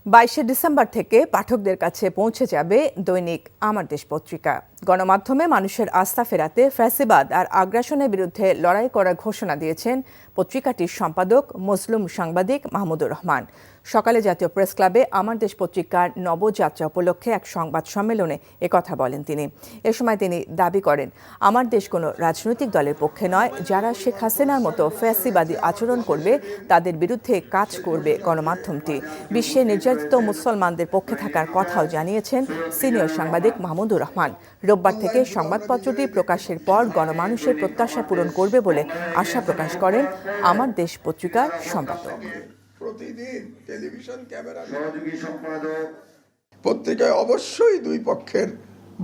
22শে December থেকে পাঠকদের কাছে পৌঁছে যাবে দৈনিক আমার দেশ পত্রিকা। গণমাধ্যমে মানুষের আস্থা ফেরাতে ফ্যাসিবাদ আর আগ্রাসনের বিরুদ্ধে লড়াই করার ঘোষণা দিয়েছেন পত্রিকাটির সম্পাদক মজলুম সাংবাদিক মাহমুদুর রহমান। সকালে জাতীয় প্রেস ক্লাবে আমার দেশ পত্রিকার নবযাত্রা উপলক্ষে এক সংবাদ সম্মেলনে একথা বলেন তিনি। এ সময় তিনি দাবি করেন, আমার দেশ কোনো রাজনৈতিক দলের পক্ষে নয়, যারা শেখ হাসিনার মতো ফ্যাসিবাদী আচরণ করবে তাদের বিরুদ্ধে কাজ করবে গণমাধ্যমটি। বিশ্বে নির্যাতিত মুসলমানদের পক্ষে থাকার কথাও জানিয়েছেন সিনিয়র সাংবাদিক মাহমুদুর রহমান। রোববার থেকে সংবাদপত্রটি প্রকাশের পর গণমানুষের প্রত্যাশা পূরণ করবে বলে আশা প্রকাশ করেন আমার দেশ পত্রিকার সম্পাদক। প্রতিদিন টেলিভিশন ক্যামেরা পত্রিকায় অবশ্যই দুই পক্ষের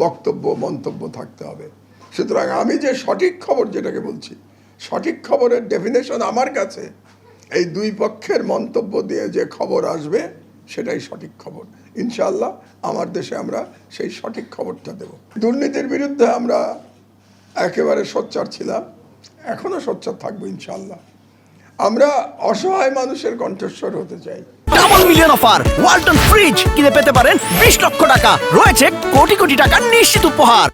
বক্তব্য মন্তব্য থাকতে হবে। সুতরাং আমি যে সঠিক খবর যেটাকে বলছি, সঠিক খবরের ডেফিনেশন আমার কাছে এই দুই পক্ষের মন্তব্য দিয়ে যে খবর আসবে সেটাই সঠিক খবর। ইনশাআল্লাহ আমার দেশে আমরা সেই সঠিক খবরটা দেব। দুর্নীতির বিরুদ্ধে আমরা একেবারে সোচ্চার ছিলাম, এখনো সোচ্চার থাকবো ইনশাআল্লাহ। আমরা অসহায় মানুষের কণ্ঠস্বর হতে চাই। Double million offer Walton fridge কিনে পেতে পারেন 20 লক্ষ টাকা, রয়েছে কোটি কোটি টাকার নিশ্চিত উপহার।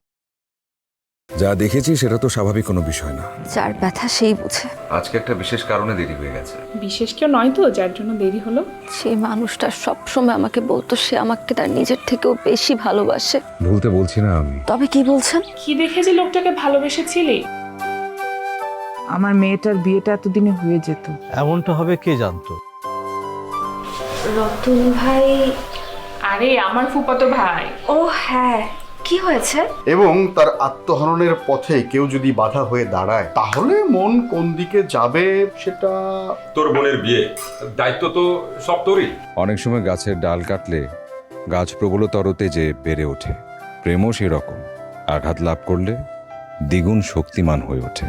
যা দেখেছি সেটা তো স্বাভাবিক কোনো বিষয় না। যার ব্যথা সেই বুঝে। আজকে একটা বিশেষ কারণে দেরি হয়ে গেছে। বিশেষ কেউ নয় তো যার জন্য দেরি হলো? সেই মানুষটা সবসময় আমাকে বলতো সে আমাকে তার নিজের থেকেও বেশি ভালোবাসে। ভুলতে বলছি না আমি। তবে কি বলছেন? কি দেখে যে লোকটাকে ভালোবেসেছিলি? আমার মেয়েটার বিয়েটা এতদিনে হয়ে যেত। এমনটা হবে কে জানতো? রতন ভাই। আরে আমার ফুফাতো ভাই। ও হ্যাঁ, কি হয়েছে? এবং তার আত্মহননের পথে কেউ যদি বাধা হয়ে দাঁড়ায় তাহলে মন কোন দিকে যাবে সেটা। তোর বোনের বিয়ে, দায়িত্ব তো সব তোরই। অনেক সময় গাছের ডাল কাটলে গাছ প্রবলতরতে যে বেড়ে ওঠে, প্রেমও সেরকম। আঘাত লাভ করলে দ্বিগুণ শক্তিমান হয়ে ওঠে।